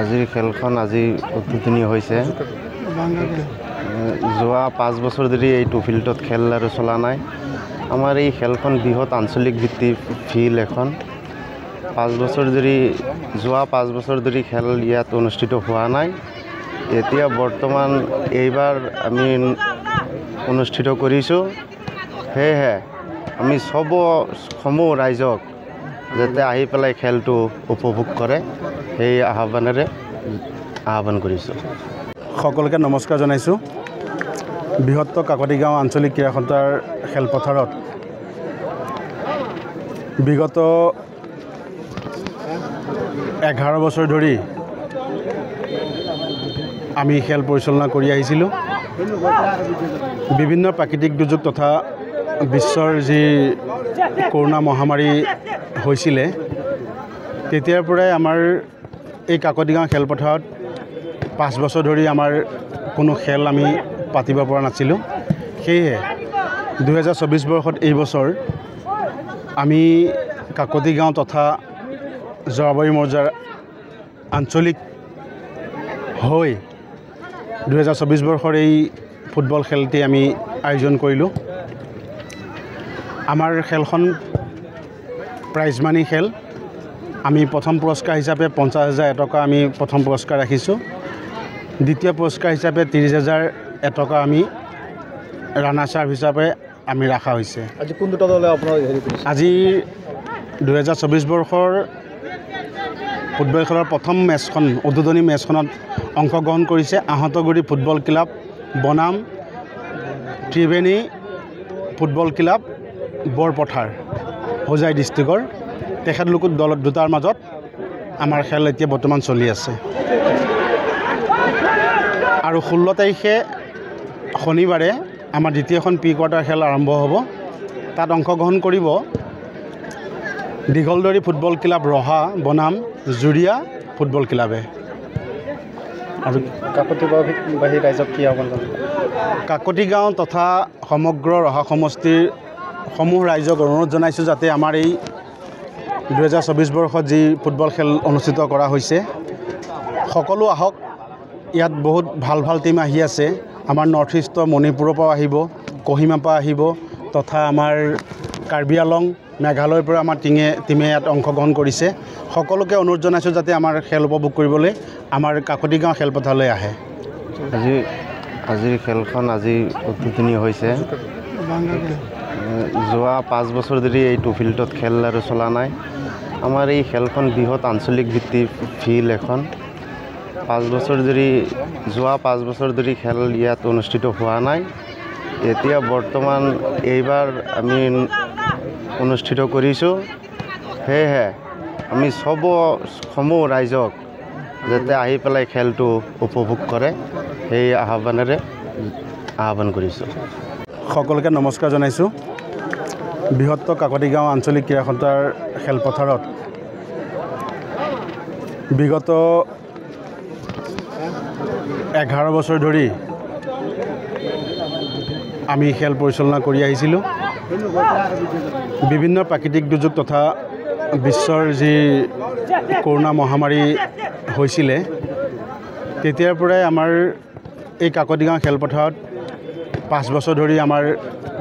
আজিৰ খেলখন আজি উদ্বোধনী হৈছে। যোৱা 5 বছৰ ধৰি এইটো ফিল্ডত খেল আৰু চলা নাই। আমাৰ এই খেলখন বৃহৎ আঞ্চলিক ভিত্তিৰ ফিল্ড এখন। 5 বছৰ ধৰি যোৱা 5 বছৰ ধৰি খেল ইয়াত অনুষ্ঠিত হোৱা নাই। এতিয়া বৰ্তমান এইবাৰ আমি অনুষ্ঠিত কৰিছোঁ। সেয়েহে আমি সমূহ ৰাইজক যাতে আহি পেলাই খেলটো উপভোগ কৰে সেই আহ্বানেৰে আহ্বান কৰিছোঁ। সকলোকে নমস্কাৰ জনাইছোঁ। বৃহত্তৰ কাকতি গাঁও আঞ্চলিক ক্ৰীড়া সন্থাৰ খেলপথাৰত বিগত 11 বছৰ ধৰি আমি খেল পৰিচালনা কৰি আহিছিলোঁ। বিভিন্ন প্ৰাকৃতিক দুৰ্যোগ তথা বিশ্বৰ যি কৰোণা মহামাৰী হৈছিলে, তেতিয়াৰ পৰাই আমাৰ এই কাকতি গাঁও খেলপথাৰত 5 বছৰ ধৰি আমাৰ কোনো খেল আমি পাতিব পৰা নাছিলোঁ। সেয়েহে 2024 বৰ্ষত এই বছৰ আমি কাকতি গাঁও তথা জৰাবাৰী মৌজাৰ আঞ্চলিক হৈ 2024 বৰ্ষৰ এই ফুটবল খেলটি আমি আয়োজন কৰিলোঁ। আমাৰ খেলখন প্ৰাইজ মানি খেল। আমি প্ৰথম পুৰস্কাৰ হিচাপে 50,000 টকা আমি প্ৰথম পুৰস্কাৰ ৰাখিছোঁ। দ্বিতীয় পুৰস্কাৰ হিচাপে 30,000 টকা আমি ৰাণাৰ্ছ আপ হিচাপে আমি ৰখা হৈছে। আজি কোন দুটা দলে আপোনাৰ আজি 2024 বৰ্ষৰ ফুটবল খেলৰ প্ৰথম মেচখন উদ্বোধনী মেচখনত অংশগ্ৰহণ কৰিছে আহঁতগুৰি ফুটবল ক্লাব বনাম ত্ৰিবেণী ফুটবল ক্লাব বৰপথাৰ হোজাই ডিষ্ট্ৰিক্টৰ। তেখেতলোকৰ দল দুটাৰ মাজত আমাৰ খেল এতিয়া বৰ্তমান চলি আছে। আৰু 16 তাৰিখে শনিবাৰে আমাৰ দ্বিতীয়খন প্ৰি কোৱাৰ্টাৰ খেল আৰম্ভ হ'ব। তাত অংশগ্ৰহণ কৰিব দীঘলদৰী ফুটবল ক্লাব ৰহা বনাম জুৰিয়া ফুটবল ক্লাবে। আৰু কাকতিবাসী ৰাইজক কি আহ্বান জনাব? কাকতি গাঁও তথা সমগ্ৰ ৰহা সমষ্টিৰ সমূহ ৰাইজক অনুৰোধ জনাইছোঁ যাতে আমাৰ এই 2024 বৰ্ষত যি ফুটবল খেল অনুষ্ঠিত কৰা হৈছে, সকলো আহক। ইয়াত বহুত ভাল ভাল টীম আহি আছে। আমাৰ নৰ্থ ইষ্টৰ মণিপুৰৰ পৰা আহিব, কহিমাৰ পৰা আহিব তথা আমাৰ কাৰ্বি আলং মেঘালয়ৰ পৰা আমাৰ টীমে ইয়াত অংশগ্ৰহণ কৰিছে। সকলোকে অনুৰোধ জনাইছোঁ যাতে আমাৰ খেল উপভোগ কৰিবলৈ আমাৰ কাকতি গাঁও খেলপথাৰলৈ আহে। আজিৰ খেলখন আজি উদ্বোধনী হৈছে। যোৱা 5 বছৰ ধৰি এইটো ফিল্ডত খেল আৰু চলা নাই। আমাৰ এই খেলখন বৃহৎ আঞ্চলিক ভিত্তিৰ ফিল্ড এখন। 5 বছৰ ধৰি যোৱা 5 বছৰ ধৰি খেল ইয়াত অনুষ্ঠিত হোৱা নাই। এতিয়া বৰ্তমান এইবাৰ আমি অনুষ্ঠিত কৰিছোঁ। সেয়েহে আমি সমূহ ৰাইজক যাতে আহি পেলাই খেলটো উপভোগ কৰে সেই আহ্বানেৰে আহ্বান কৰিছোঁ। সকলোকে নমস্কাৰ জনাইছোঁ। বৃহত্তৰ কাকতি গাঁও আঞ্চলিক ক্ৰীড়া সন্থাৰ খেলপথাৰত বিগত 11 বছৰ ধৰি আমি খেল পৰিচালনা কৰি আহিছিলোঁ। বিভিন্ন প্ৰাকৃতিক দুৰ্যোগ তথা বিশ্বৰ যি কৰোণা মহামাৰী হৈছিলে, তেতিয়াৰ পৰাই আমাৰ এই কাকতি গাঁও খেলপথাৰত 5 বছৰ ধৰি আমাৰ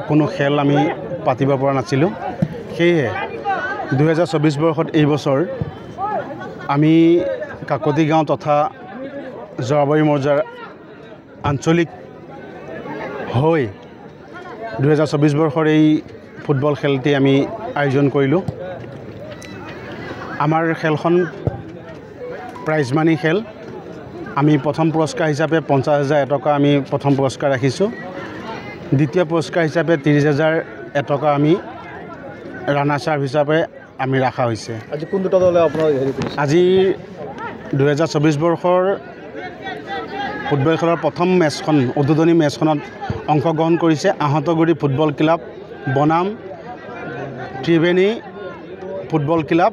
কোনো খেল আমি পাতিব পৰা নাছিলোঁ। সেয়েহে 2024 বৰ্ষত এই বছৰ আমি কাকতি গাঁও তথা জৰাবাৰী মৌজাৰ আঞ্চলিক হৈ 2024 বৰ্ষৰ এই ফুটবল খেলটি আমি আয়োজন কৰিলোঁ। আমাৰ খেলখন প্ৰাইজ মানি খেল। আমি প্ৰথম পুৰস্কাৰ হিচাপে 50,000 টকা আমি প্ৰথম পুৰস্কাৰ ৰাখিছোঁ। দ্বিতীয় পুৰস্কাৰ হিচাপে 30,000 টকা আমি ৰাণাৰ্ছ আপ হিচাপে আমি ৰখা হৈছে। আজি কোন দুটা দলে আপোনাৰ আজি 2024 বৰ্ষৰ ফুটবল খেলৰ প্ৰথম মেচখন উদ্বোধনী মেচখনত অংশগ্ৰহণ কৰিছে আহঁতগুৰি ফুটবল ক্লাব বনাম ত্ৰিবেণী ফুটবল ক্লাব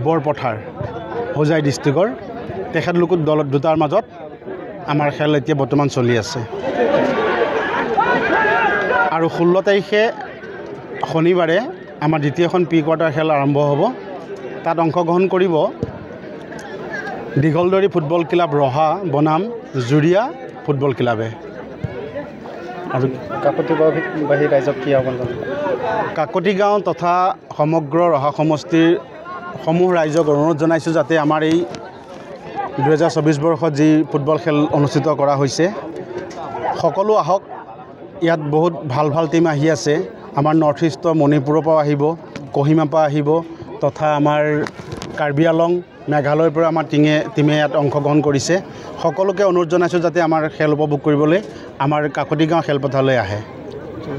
বৰপথাৰ হোজাই ডিষ্ট্ৰিক্টৰ। তেখেতলোকৰ দল দুটাৰ মাজত আমাৰ খেল এতিয়া বৰ্তমান চলি আছে। আৰু 16 তাৰিখে শনিবাৰে আমাৰ দ্বিতীয়খন প্ৰি কোৱাৰ্টাৰ খেল আৰম্ভ হ'ব। তাত অংশগ্ৰহণ কৰিব দীঘলদৰী ফুটবল ক্লাব ৰহা বনাম জুৰিয়া ফুটবল ক্লাবে। আৰু কাকতিবাহী ৰাইজক কি আহ্বান জনাব? কাকতি গাঁও তথা সমগ্ৰ ৰহা সমষ্টিৰ সমূহ ৰাইজক অনুৰোধ জনাইছোঁ যাতে আমাৰ এই 2024 বৰ্ষত যি ফুটবল খেল অনুষ্ঠিত কৰা হৈছে সকলো আহক। ইয়াত বহুত ভাল ভাল টিম আহি আছে। আমাৰ নৰ্থ ইষ্টৰ মণিপুৰৰ পৰা আহিব, কহিমাৰ পৰা আহিব তথা আমাৰ কাৰ্বি আলং মেঘালয়ৰ পৰা আমাৰ টিমে ইয়াত অংশগ্ৰহণ কৰিছে। সকলোকে অনুৰোধ জনাইছোঁ যাতে আমাৰ খেল উপভোগ কৰিবলৈ আমাৰ কাকতি গাঁও খেলপথাৰলৈ আহে।